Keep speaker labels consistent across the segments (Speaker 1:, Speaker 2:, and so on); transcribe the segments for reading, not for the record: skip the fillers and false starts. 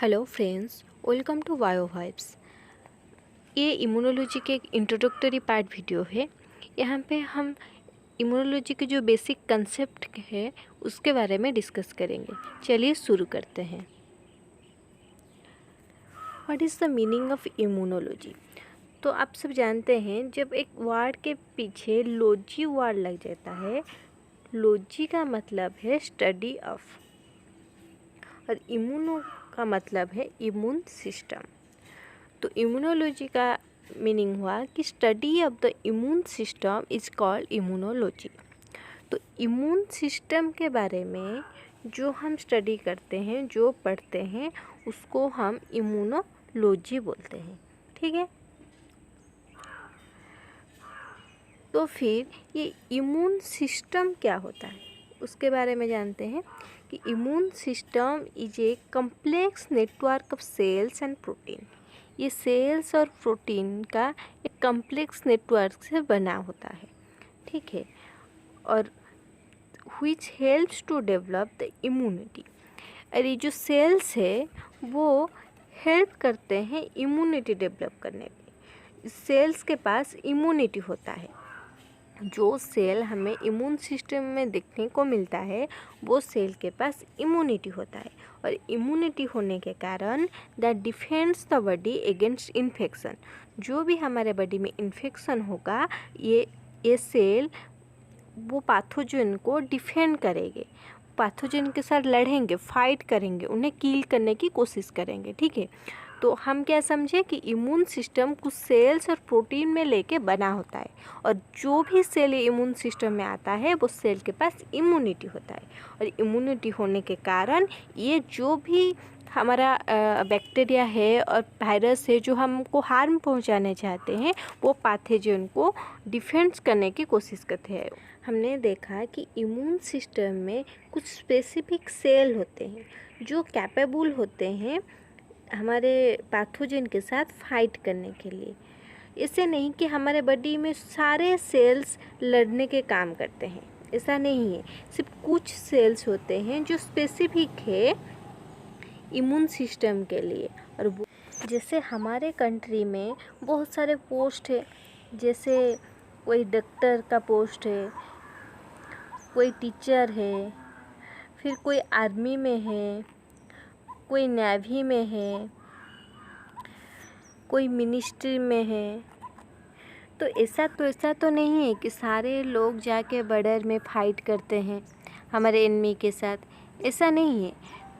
Speaker 1: Hello friends, welcome to Bio Vibes. ये immunology के एक इंट्रोडक्टरी पार्ट वीडियो है। यहाँ पे हम इम्यूनोलॉजी के जो बेसिक कंसेप्ट है उसके बारे में डिस्कस करेंगे। चलिए शुरू करते हैं। What is the meaning of immunology? तो आप सब जानते हैं, जब एक वर्ड के पीछे लॉजी वर्ड लग जाता है, लॉजी का मतलब है स्टडी ऑफ, और इम्यूनो का मतलब है इम्यून सिस्टम। तो इम्यूनोलॉजी का मीनिंग हुआ कि study of the immune system is called immunology. तो इम्यून सिस्टम के बारे में जो हम स्टडी करते हैं, जो पढ़ते हैं, उसको हम इम्यूनोलॉजी बोलते हैं। ठीक है। तो फिर ये इम्यून सिस्टम क्या होता है उसके बारे में जानते हैं कि immune system is a complex network of cells and protein. ये सेल्स और प्रोटीन का एक कम्प्लेक्स नेटवर्क से बना होता है। ठीक है। और which helps to develop the immunity। और ये जो सेल्स है वो हेल्प करते हैं इम्यूनिटी डेवलप करने में। सेल्स के पास इम्यूनिटी होता है। जो सेल हमें इम्यून सिस्टम में देखने को मिलता है वो सेल के पास इम्यूनिटी होता है, और इम्यूनिटी होने के कारण that defends the body against infection. जो भी हमारे बॉडी में इन्फेक्शन होगा, ये सेल वो पैथोजन को डिफेंड करेंगे, पैथोजन के साथ लड़ेंगे, फाइट करेंगे, उन्हें किल करने की कोशिश करेंगे। ठीक है। तो हम क्या समझे कि इम्यून सिस्टम कुछ सेल्स और प्रोटीन में लेके बना होता है, और जो भी सेल इम्यून सिस्टम में आता है वो सेल के पास इम्यूनिटी होता है, और इम्यूनिटी होने के कारण ये जो भी हमारा बैक्टीरिया है और वायरस है जो हमको हार्म पहुंचाने चाहते हैं, वो पैथोजन को डिफेंस करने की कोशिश करते हैं। हमने देखा कि इम्यून सिस्टम में कुछ स्पेसिफिक सेल होते हैं जो कैपेबल होते हैं हमारे पैथोजन के साथ फाइट करने के लिए। ऐसे नहीं कि हमारे बॉडी में सारे सेल्स लड़ने के काम करते हैं, ऐसा नहीं है। सिर्फ कुछ सेल्स होते हैं जो स्पेसिफिक है इम्यून सिस्टम के लिए। और वो जैसे हमारे कंट्री में बहुत सारे पोस्ट है, जैसे कोई डॉक्टर का पोस्ट है, कोई टीचर है, फिर कोई आर्मी में है, कोई नेवी में है, कोई मिनिस्ट्री में है। तो ऐसा तो नहीं है कि सारे लोग जाके बॉर्डर में फाइट करते हैं हमारे एनिमी के साथ, ऐसा नहीं है।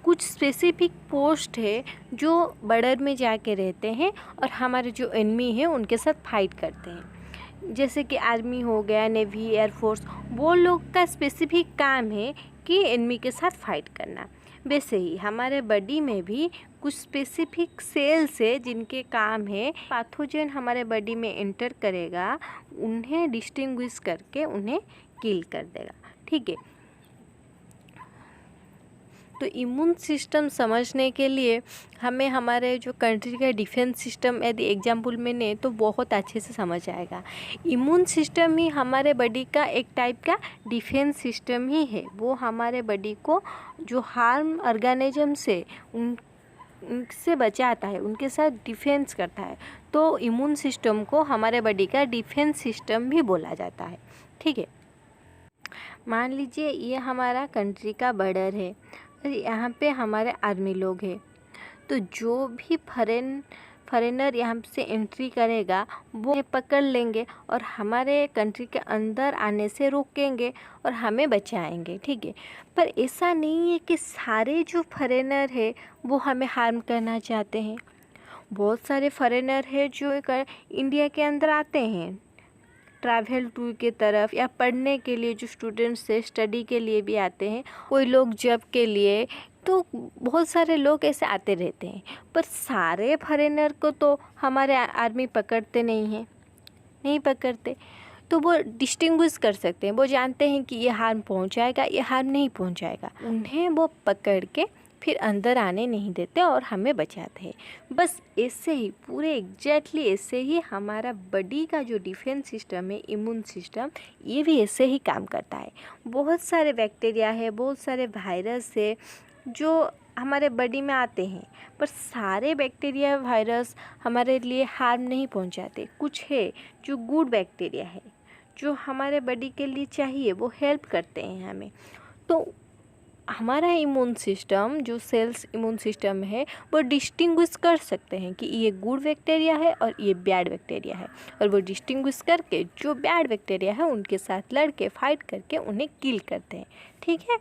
Speaker 1: कुछ स्पेसिफिक पोस्ट है जो बॉर्डर में जाके रहते हैं और हमारे जो एनिमी है उनके साथ फाइट करते हैं। जैसे कि आर्मी हो गया, नेवी, एयरफोर्स, वो लोग का स्पेसिफिक काम है कि एनिमी के साथ फाइट करना। वैसे ही हमारे बॉडी में भी कुछ स्पेसिफिक सेल्स है जिनके काम है पैथोजन हमारे बॉडी में एंटर करेगा, उन्हें डिस्टिंग्विश करके उन्हें किल कर देगा। ठीक है। तो इम्यून सिस्टम समझने के लिए हमें हमारे जो कंट्री का डिफेंस सिस्टम यदि एग्जाम्पल में लें तो बहुत अच्छे से समझ आएगा। इम्यून सिस्टम ही हमारे बॉडी का एक टाइप का डिफेंस सिस्टम ही है। वो हमारे बॉडी को जो हार्म ऑर्गेनिज्म से उनसे बचाता है, उनके साथ डिफेंस करता है। तो इम्यून सिस्टम को हमारे बॉडी का डिफेंस सिस्टम भी बोला जाता है। ठीक है। मान लीजिए ये हमारा कंट्री का बॉर्डर है और यहाँ पे हमारे आर्मी लोग हैं। तो जो भी फॉरेनर यहाँ से एंट्री करेगा वो पकड़ लेंगे और हमारे कंट्री के अंदर आने से रोकेंगे और हमें बचाएंगे। ठीक है। पर ऐसा नहीं है कि सारे जो फॉरेनर है वो हमें हार्म करना चाहते हैं। बहुत सारे फॉरेनर है जो इंडिया के अंदर आते हैं ट्रैवल टूर के तरफ, या पढ़ने के लिए जो स्टूडेंट्स है स्टडी के लिए भी आते हैं, कोई लोग जॉब के लिए। तो बहुत सारे लोग ऐसे आते रहते हैं, पर सारे फॉरेनर को तो हमारे आर्मी पकड़ते नहीं पकड़ते। तो वो डिस्टिंग्विश कर सकते हैं, वो जानते हैं कि ये हार्म पहुंचाएगा, ये हार्म नहीं पहुंचाएगा, उन्हें वो पकड़ के फिर अंदर आने नहीं देते और हमें बचाते हैं। बस ऐसे ही पूरे एग्जैक्टली ऐसे ही हमारा बॉडी का जो डिफेंस सिस्टम है, इम्यून सिस्टम, ये भी ऐसे ही काम करता है। बहुत सारे बैक्टीरिया है, बहुत सारे वायरस है जो हमारे बॉडी में आते हैं, पर सारे बैक्टीरिया वायरस हमारे लिए हार्म नहीं पहुंचाते। कुछ है जो गुड बैक्टीरिया है, जो हमारे बॉडी के लिए चाहिए, वो हेल्प करते हैं हमें। तो हमारा इम्यून सिस्टम, जो सेल्स इम्यून सिस्टम है, वो डिस्टिंग्विश कर सकते हैं कि ये गुड बैक्टीरिया है और ये बैड बैक्टीरिया है, और वो डिस्टिंग्विश करके जो बैड बैक्टीरिया है उनके साथ लड़के फाइट करके उन्हें किल करते हैं। ठीक है,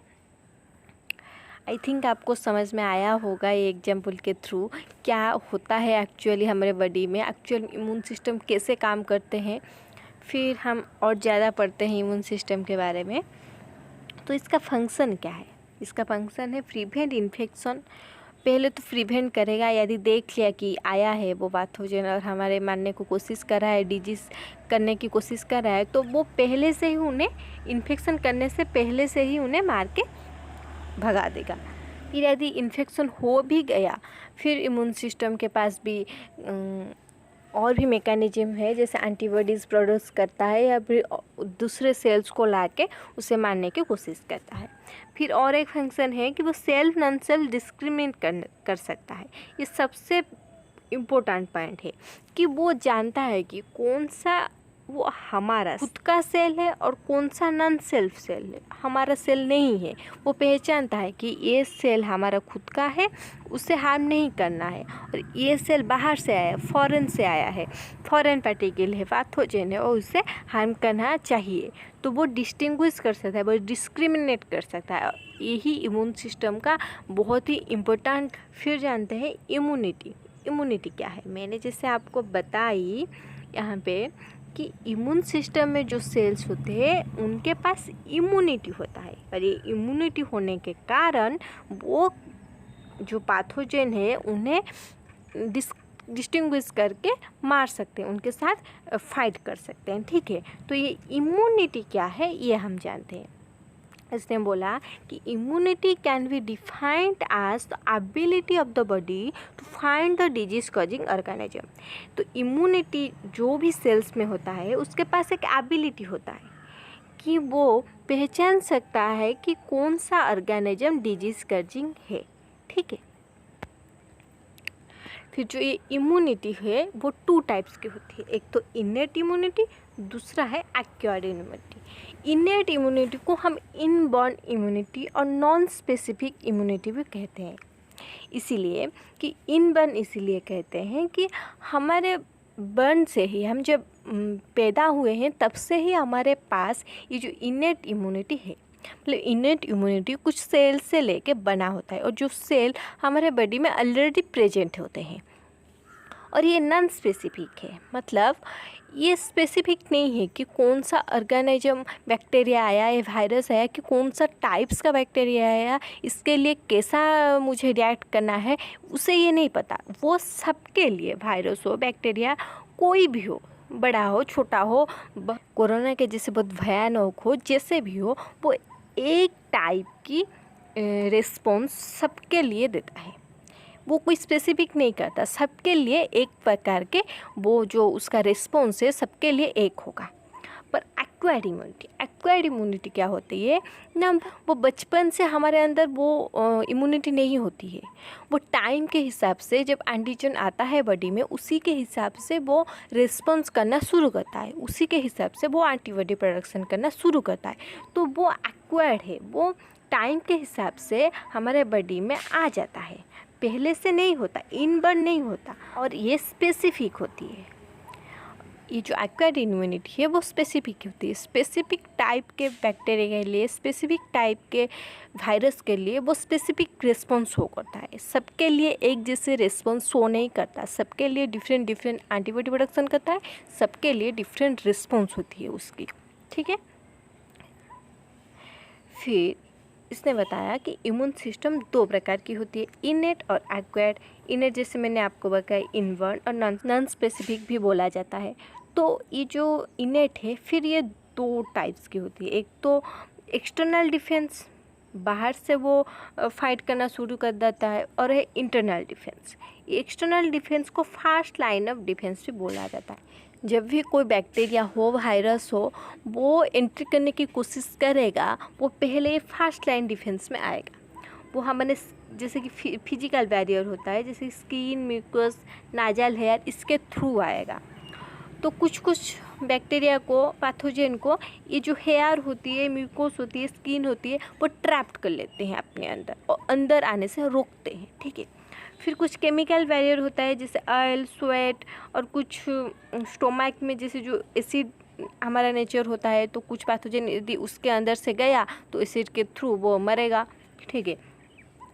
Speaker 1: आई थिंक आपको समझ में आया होगा ये एग्जाम्पल के थ्रू क्या होता है एक्चुअली हमारे बॉडी में, एक्चुअल इम्यून सिस्टम कैसे काम करते हैं। फिर हम और ज़्यादा पढ़ते हैं इम्यून सिस्टम के बारे में। तो इसका फंक्शन क्या है? इसका फंक्शन है प्रिवेंट इन्फेक्शन। पहले तो प्रिवेंट करेगा, यदि देख लिया कि आया है वो पैथोजन और हमारे मारने को कोशिश कर रहा है, डिजीज़ करने की कोशिश कर रहा है, तो वो पहले से ही उन्हें इन्फेक्शन करने से पहले से ही उन्हें मार के भगा देगा। फिर यदि इन्फेक्शन हो भी गया, फिर इम्यून सिस्टम के पास भी और भी मैकेनिज्म है, जैसे एंटीबॉडीज़ प्रोड्यूस करता है या फिर दूसरे सेल्स को लाके उसे मारने की कोशिश करता है। फिर और एक फंक्शन है कि वो सेल्फ नॉन सेल्फ डिस्क्रिमिनेट कर सकता है। ये सबसे इम्पोर्टेंट पॉइंट है कि वो जानता है कि कौन सा वो हमारा खुद का सेल है और कौन सा नॉन सेल्फ सेल है, हमारा सेल नहीं है। वो पहचानता है कि ये सेल हमारा खुद का है, उसे हार्म नहीं करना है, और ये सेल बाहर से आया है, फॉरेन से आया है, फॉरेन पार्टिकल है, पैथोजन है, और उसे हार्म करना चाहिए। तो वो डिस्टिंग्विश कर सकता है, वो डिस्क्रिमिनेट कर सकता है। यही इम्यून सिस्टम का बहुत ही इम्पोर्टेंट। फिर जानते हैं इम्यूनिटी। इम्यूनिटी क्या है? मैंने जैसे आपको बताई यहाँ पे कि इम्यून सिस्टम में जो सेल्स होते हैं उनके पास इम्यूनिटी होता है, और ये इम्यूनिटी होने के कारण वो जो पैथोजन है उन्हें डिस्टिंग्विश करके मार सकते हैं, उनके साथ फाइट कर सकते हैं। ठीक है, तो ये इम्यूनिटी क्या है ये हम जानते हैं। इसने बोला कि immunity can be defined as the ability of the body to find the disease causing organism. तो इम्यूनिटी जो भी सेल्स में होता है उसके पास एक एबिलिटी होता है कि वो पहचान सकता है कि कौन सा ऑर्गेनिज्म डिजीज कॉजिंग है। ठीक है, फिर जो ये इम्यूनिटी है वो 2 टाइप्स की होती है। एक तो इनेट इम्यूनिटी, दूसरा है एक्वायर्ड इम्यूनिटी। इनेट इम्यूनिटी को हम इनबॉर्न इम्यूनिटी और नॉन स्पेसिफिक इम्यूनिटी भी कहते हैं। इसीलिए कि इनबॉर्न इसीलिए कहते हैं कि हमारे बर्न से ही, हम जब पैदा हुए हैं तब से ही हमारे पास ये जो इनेट इम्यूनिटी है, मतलब इनेट इम्यूनिटी कुछ सेल से लेके बना होता है, और जो सेल हमारे बॉडी में ऑलरेडी प्रेजेंट होते हैं। और ये नॉन स्पेसिफिक है, मतलब ये स्पेसिफिक नहीं है कि कौन सा ऑर्गेनिज्म, बैक्टीरिया आया है, वायरस आया, कि कौन सा टाइप्स का बैक्टीरिया आया, इसके लिए कैसा मुझे रिएक्ट करना है, उसे ये नहीं पता। वो सबके लिए, वायरस हो, बैक्टीरिया, कोई भी हो, बड़ा हो, छोटा हो, कोरोना के जैसे बहुत भयानक हो, जैसे भी हो, वो एक टाइप की रिस्पॉन्स सबके लिए देता है। वो कोई स्पेसिफिक नहीं करता, सबके लिए एक प्रकार के वो जो उसका रिस्पॉन्स है सबके लिए एक होगा। पर एक्वायर्ड इम्यूनिटी क्या होती है ना, वो बचपन से हमारे अंदर वो इम्यूनिटी नहीं होती है। वो टाइम के हिसाब से जब एंटीजन आता है बॉडी में, उसी के हिसाब से वो रिस्पॉन्स करना शुरू करता है, उसी के हिसाब से वो एंटीबॉडी प्रोडक्शन करना शुरू करता है। तो वो एक्वायर्ड है, वो टाइम के हिसाब से हमारे बॉडी में आ जाता है, पहले से नहीं होता, इनबॉर्न नहीं होता, और ये स्पेसिफिक होती है। ये जो एक्वायर्ड इम्यूनिटी है वो स्पेसिफिक होती है। स्पेसिफिक टाइप के बैक्टीरिया के लिए, स्पेसिफिक टाइप के वायरस के लिए वो स्पेसिफिक रिस्पॉन्स शो करता है। सबके लिए एक जैसे रिस्पॉन्स शो नहीं करता, सबके लिए डिफरेंट एंटीबॉडी प्रोडक्शन करता है, सबके लिए डिफरेंट रिस्पॉन्स होती है उसकी। ठीक है, फिर इसने बताया कि इम्यून सिस्टम 2 प्रकार की होती है, इनेट और एक्वायर्ड। इनेट जैसे मैंने आपको बताया इनबॉर्न, और नॉन स्पेसिफिक भी बोला जाता है। तो ये जो इनेट है, फिर ये 2 टाइप्स की होती है। एक तो एक्सटर्नल डिफेंस, बाहर से वो फाइट करना शुरू कर देता है, और है इंटरनल डिफेंस। एक्सटर्नल डिफेंस को फर्स्ट लाइन ऑफ डिफेंस भी बोला जाता है। जब भी कोई बैक्टीरिया हो, वायरस हो, वो एंट्री करने की कोशिश करेगा, वो पहले फर्स्ट लाइन डिफेंस में आएगा। वो हमारे जैसे कि फिजिकल बैरियर होता है, जैसे स्किन, म्यूकस, नाजल हेयर, इसके थ्रू आएगा। तो कुछ कुछ बैक्टीरिया को, पैथोजन को, ये जो हेयर होती है, म्यूकोस होती है, स्किन होती है, वो ट्रैप्ड कर लेते हैं अपने अंदर और अंदर आने से रोकते हैं, ठीक है। फिर कुछ केमिकल बैरियर होता है, जैसे ऑयल, स्वेट, और कुछ स्टोमक में जैसे जो एसिड हमारा नेचर होता है, तो कुछ पैथोजन यदि उसके अंदर से गया तो एसिड के थ्रू वो मरेगा, ठीक है।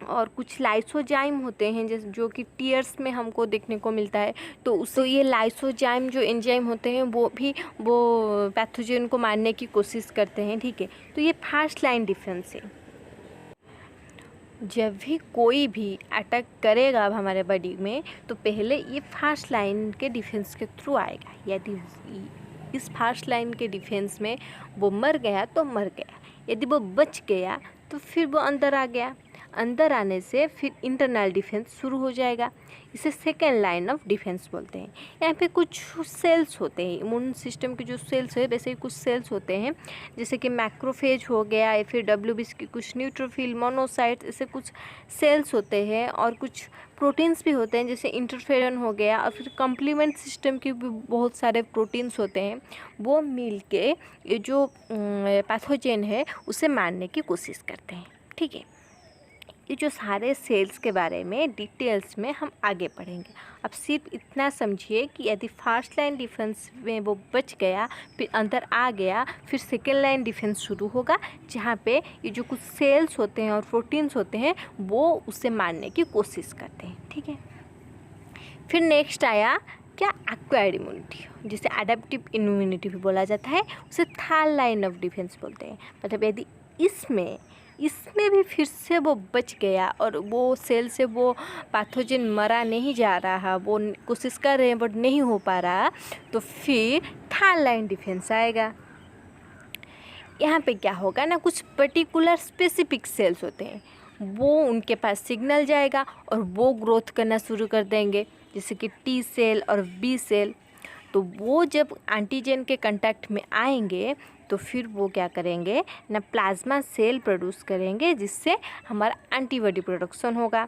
Speaker 1: और कुछ लाइसोजाइम होते हैं जैसे जो कि टीयर्स में हमको देखने को मिलता है, तो उससे ये लाइसोजाइम जो एंजाइम होते हैं वो भी वो पैथोजन को मारने की कोशिश करते हैं, ठीक है। तो ये फर्स्ट लाइन डिफेंस है। जब भी कोई भी अटैक करेगा अब हमारे बॉडी में, तो पहले ये फर्स्ट लाइन के डिफेंस के थ्रू आएगा। यदि इस फर्स्ट लाइन के डिफेंस में वो मर गया तो मर गया, यदि वो बच गया तो फिर वो अंदर आ गया। अंदर आने से फिर इंटरनल डिफेंस शुरू हो जाएगा। इसे सेकेंड लाइन ऑफ डिफेंस बोलते हैं। यहाँ पे कुछ सेल्स होते हैं, इम्यून सिस्टम के जो सेल्स है वैसे ही कुछ सेल्स होते हैं, जैसे कि मैक्रोफेज हो गया, या फिर WBC की कुछ न्यूट्रोफिल, मोनोसाइट्स, ऐसे कुछ सेल्स होते हैं। और कुछ प्रोटीन्स भी होते हैं, जैसे इंटरफेरन हो गया, और फिर कम्प्लीमेंट सिस्टम के भी बहुत सारे प्रोटीन्स होते हैं। वो मिल के ये जो पैथोजन है उसे मारने की कोशिश करते हैं, ठीक है। ये जो सारे सेल्स के बारे में डिटेल्स में हम आगे पढ़ेंगे। अब सिर्फ इतना समझिए कि यदि फर्स्ट लाइन डिफेंस में वो बच गया, फिर अंदर आ गया, फिर सेकेंड लाइन डिफेंस शुरू होगा, जहाँ पे ये जो कुछ सेल्स होते हैं और प्रोटीन्स होते हैं वो उसे मारने की कोशिश करते हैं, ठीक है। फिर नेक्स्ट आया क्या, एक्वायर्ड इम्यूनिटी, जिसे एडेप्टिव इम्यूनिटी भी बोला जाता है, उसे थर्ड लाइन ऑफ डिफेंस बोलते हैं। मतलब यदि इसमें भी फिर से वो बच गया और वो सेल से वो पैथोजन मरा नहीं जा रहा, वो कोशिश कर रहे हैं बट नहीं हो पा रहा, तो फिर थर्ड लाइन डिफेंस आएगा। यहाँ पे क्या होगा ना, कुछ पर्टिकुलर स्पेसिफिक सेल्स होते हैं, वो उनके पास सिग्नल जाएगा और वो ग्रोथ करना शुरू कर देंगे, जैसे कि T सेल और B सेल। तो वो जब एंटीजन के कांटेक्ट में आएंगे तो फिर वो क्या करेंगे ना, प्लाज्मा सेल प्रोड्यूस करेंगे, जिससे हमारा एंटीबॉडी प्रोडक्शन होगा,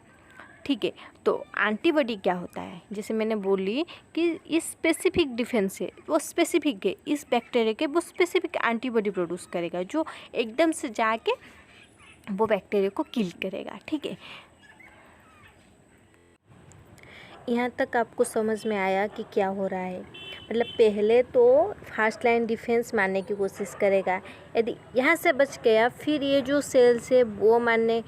Speaker 1: ठीक है। तो एंटीबॉडी क्या होता है, जैसे मैंने बोली कि इस स्पेसिफिक डिफेंस है, वो स्पेसिफिक है, इस बैक्टीरिया के वो स्पेसिफिक एंटीबॉडी प्रोड्यूस करेगा जो एकदम से जाके वो बैक्टीरिया को किल करेगा, ठीक है। यहाँ तक आपको समझ में आया कि क्या हो रहा है। मतलब पहले तो फर्स्ट लाइन डिफेंस मारने की कोशिश करेगा, यदि यहाँ से बच गया फिर ये जो सेल्स है वो मारने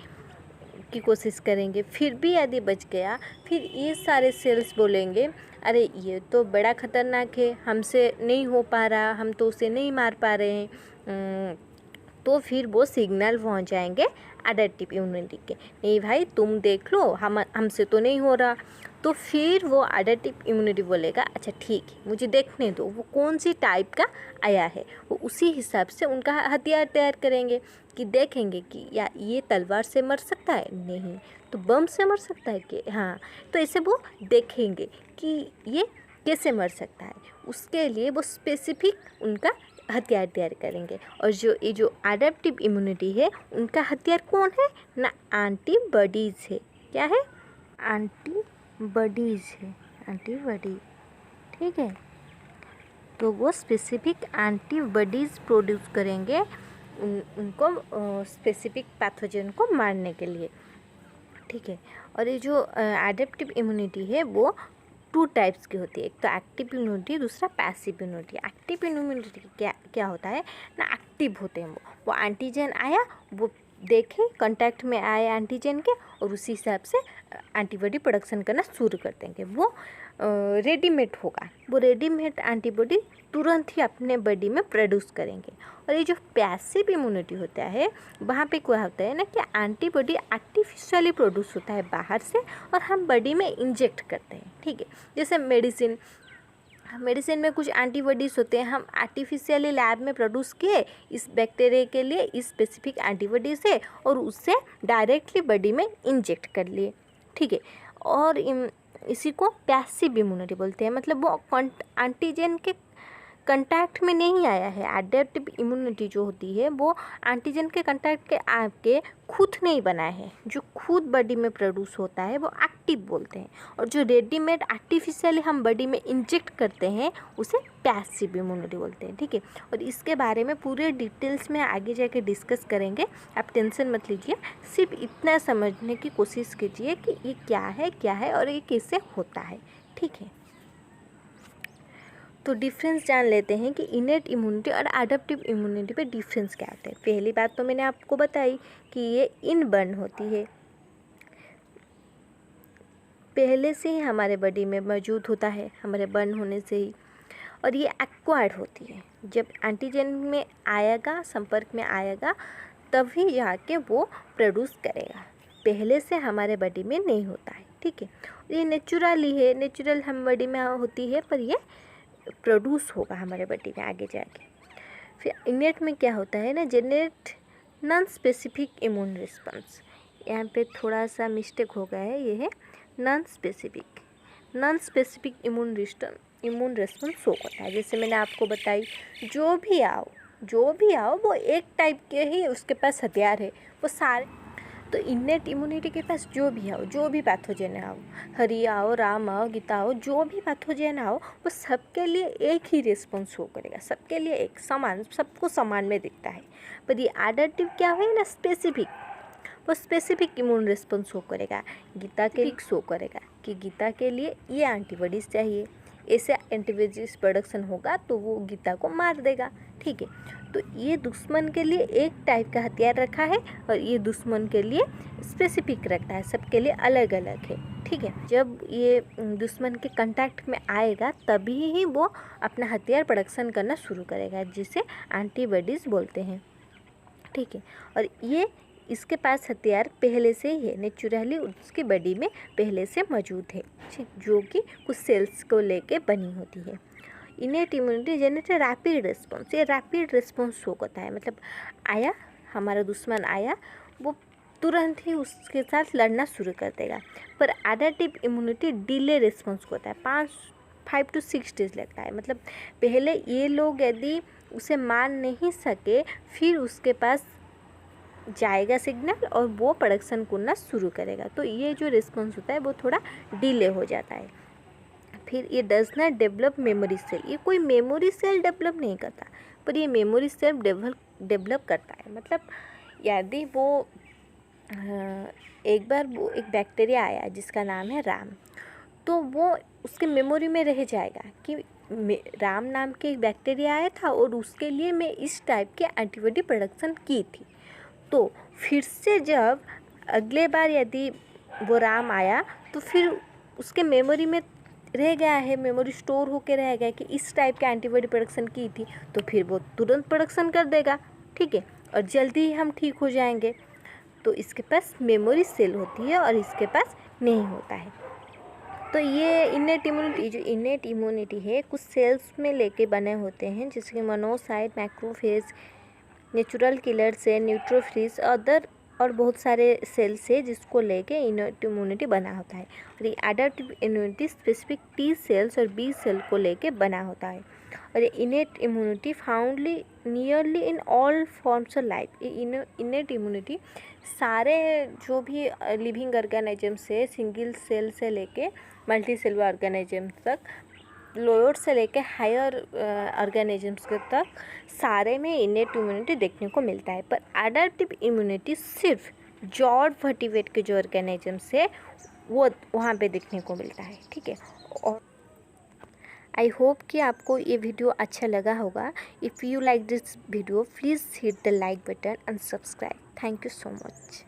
Speaker 1: की कोशिश करेंगे, फिर भी यदि बच गया फिर ये सारे सेल्स बोलेंगे अरे ये तो बड़ा ख़तरनाक है, हमसे नहीं हो पा रहा, हम तो उसे नहीं मार पा रहे हैं। तो फिर वो सिग्नल पहुँच जाएंगे एडेप्टिव इम्यूनिटी के, नहीं भाई तुम देख लो, हमसे तो नहीं हो रहा। तो फिर वो एडेप्टिव इम्यूनिटी बोलेगा अच्छा ठीक है, मुझे देखने दो वो कौन सी टाइप का आया है। वो उसी हिसाब से उनका हथियार तैयार करेंगे कि देखेंगे कि या ये तलवार से मर सकता है, नहीं तो बम से मर सकता है कि हाँ, तो ऐसे वो देखेंगे कि ये कैसे मर सकता है। उसके लिए वो स्पेसिफिक उनका हथियार तैयार करेंगे। और ये जो एडेप्टिव इम्यूनिटी है उनका हथियार कौन है ना, एंटीबॉडीज़ है। क्या है, एंटीबॉडीज़ है, एंटीबॉडी, ठीक है। तो वो स्पेसिफिक एंटीबॉडीज़ प्रोड्यूस करेंगे उनको स्पेसिफिक पैथोजन को मारने के लिए, ठीक है। और ये जो एडेप्टिव इम्यूनिटी है वो 2 टाइप्स की होती है, एक तो एक्टिव इम्यूनिटी, दूसरा पैसिव इम्यूनिटी। एक्टिव इम्यूनिटी क्या होता है ना, एक्टिव होते हैं वो एंटीजन आया, वो देखे कांटेक्ट में आए एंटीजन के और उसी हिसाब से एंटीबॉडी प्रोडक्शन करना शुरू कर देंगे। वो रेडीमेड होगा, वो रेडीमेड एंटीबॉडी तुरंत ही अपने बॉडी में प्रोड्यूस करेंगे। और ये जो पैसिव इम्यूनिटी होता है वहाँ पे क्या होता है ना कि एंटीबॉडी आर्टिफिशियली प्रोड्यूस होता है बाहर से और हम बॉडी में इंजेक्ट करते हैं, ठीक है। जैसे मेडिसिन में कुछ एंटीबॉडीज़ होते हैं, हम आर्टिफिशियली लैब में प्रोड्यूस किए इस बैक्टीरिया के लिए, इस स्पेसिफिक एंटीबॉडी से, और उससे डायरेक्टली बॉडी में इंजेक्ट कर लिए, ठीक है। और इसी को पैसिव इम्यूनिटी बोलते हैं, मतलब वो एंटीजन के कंटैक्ट में नहीं आया है। एडेप्टिव इम्यूनिटी जो होती है वो एंटीजन के कंटैक्ट के आपके खुद नहीं बना है, जो खुद बॉडी में प्रोड्यूस होता है वो एक्टिव बोलते हैं, और जो रेडीमेड आर्टिफिशियली हम बॉडी में इंजेक्ट करते हैं उसे पैसिव इम्यूनिटी बोलते हैं। ठीक है, और इसके बारे में पूरे डिटेल्स में आगे जाके डिस्कस करेंगे, आप टेंशन मत लीजिए, सिर्फ इतना समझने की कोशिश कीजिए कि ये क्या है और ये कैसे होता है। ठीक है, तो डिफरेंस जान लेते हैं कि इनेट इम्यूनिटी और एडेप्टिव इम्यूनिटी पे डिफरेंस क्या होता है। पहली बात तो मैंने आपको बताई कि ये इनबर्न होती है, पहले से ही हमारे बॉडी में मौजूद होता है, हमारे बर्न होने से ही, और ये एक्वायर्ड होती है, जब एंटीजन में आएगा, संपर्क में आएगा, तभी जाके वो प्रोड्यूस करेगा, पहले से हमारे बॉडी में नहीं होता है। ठीक है, ये नेचुरली है, नेचुरल हम बॉडी में होती है, पर ये प्रोड्यूस होगा हमारे बॉडी में आगे जाके। फिर इनेट में क्या होता है ना, Janet non specific immune response, यहाँ पे थोड़ा सा मिस्टेक हो गया है, ये है non specific immune response show करता है। जैसे मैंने आपको बताई, जो भी आओ वो एक टाइप के ही उसके पास हथियार है, वो सारे, तो इनेट इम्यूनिटी के पास जो भी पैथोजन आओ, हरि आओ, राम आओ, गीता आओ, जो भी पैथोजन आओ, वो सबके लिए एक ही रिस्पॉन्स शो करेगा, सबके लिए एक समान, सबको समान में दिखता है। पर ये एडेप्टिव क्या है ना, स्पेसिफिक, वो स्पेसिफिक इम्यून रिस्पॉन्स शो करेगा। गीता के लिए शो करेगा कि गीता के लिए ये एंटीबॉडीज़ चाहिए, ऐसे एंटीबॉडीज प्रोडक्शन होगा तो वो गीता को मार देगा। ठीक है, तो ये दुश्मन के लिए एक टाइप का हथियार रखा है और ये दुश्मन के लिए स्पेसिफिक रखता है, सबके लिए अलग अलग है। ठीक है, जब ये दुश्मन के कांटेक्ट में आएगा तभी ही वो अपना हथियार प्रोडक्शन करना शुरू करेगा, जिसे एंटीबॉडीज़ बोलते हैं। ठीक है, और ये इसके पास हथियार पहले से ही है, नेचुरली उसकी बॉडी में पहले से मौजूद है, जो कि कुछ सेल्स को लेके बनी होती है। Innate immunity generate rapid response, ये रैपिड रिस्पॉन्स शो करता है, मतलब आया, हमारा दुश्मन आया, वो तुरंत ही उसके साथ लड़ना शुरू कर देगा। पर एडेप्टिव इम्यूनिटी डिले रिस्पॉन्स होता है, 5 to 6 डेज लगता है, मतलब पहले ये लोग यदि उसे मार नहीं सके फिर उसके पास जाएगा सिग्नल और वो प्रोडक्शन करना शुरू करेगा, तो ये जो रिस्पॉन्स होता है वो थोड़ा डिले हो जाता है। फिर ये does not develop memory cell, ये कोई मेमोरी सेल डेवलप नहीं करता, पर ये मेमोरी सेल डेवलप करता है। मतलब यदि वो एक बार वो एक बैक्टीरिया आया जिसका नाम है राम, तो वो उसके मेमोरी में रह जाएगा कि राम नाम के एक बैक्टीरिया आया था और उसके लिए मैं इस टाइप के एंटीबॉडी प्रोडक्शन की थी। तो फिर से जब अगले बार यदि वो राम आया तो फिर उसके मेमोरी में रह गया है, मेमोरी स्टोर होके रह गया कि इस टाइप के एंटीबॉडी प्रोडक्शन की थी, तो फिर वो तुरंत प्रोडक्शन कर देगा। ठीक है, और जल्दी ही हम ठीक हो जाएंगे। तो इसके पास मेमोरी सेल होती है और इसके पास नहीं होता है। तो ये इनेट इम्यूनिटी, जो इनेट इम्यूनिटी है कुछ सेल्स में लेके बने होते हैं, जैसे कि मोनोसाइट, मैक्रोफेज, नेचुरल किलर से, न्यूट्रोफिल्स, अदर और बहुत सारे सेल से जिसको लेके इनेट इम्यूनिटी बना होता है। और ये adaptive immunity specific T cells और बी सेल को लेके बना होता है। और ये innate immunity fondly nearly in all forms of life, ये इनेट इम्यूनिटी सारे जो भी लिविंग ऑर्गेनिजम्स से, सिंगल सेल से लेके मल्टी सेलुलर ऑर्गेनिजम्स तक, लोअर से लेके हायर ऑर्गेनिजम्स तक, सारे में इनेट इम्यूनिटी देखने को मिलता है। पर एडेप्टिव इम्यूनिटी सिर्फ जॉर्ज वर्टिब्रेट के जो ऑर्गेनिजम्स है वो वहाँ पे देखने को मिलता है। ठीक है, और आई होप कि आपको ये वीडियो अच्छा लगा होगा। If you like this video please hit the like button and subscribe. Thank you so much.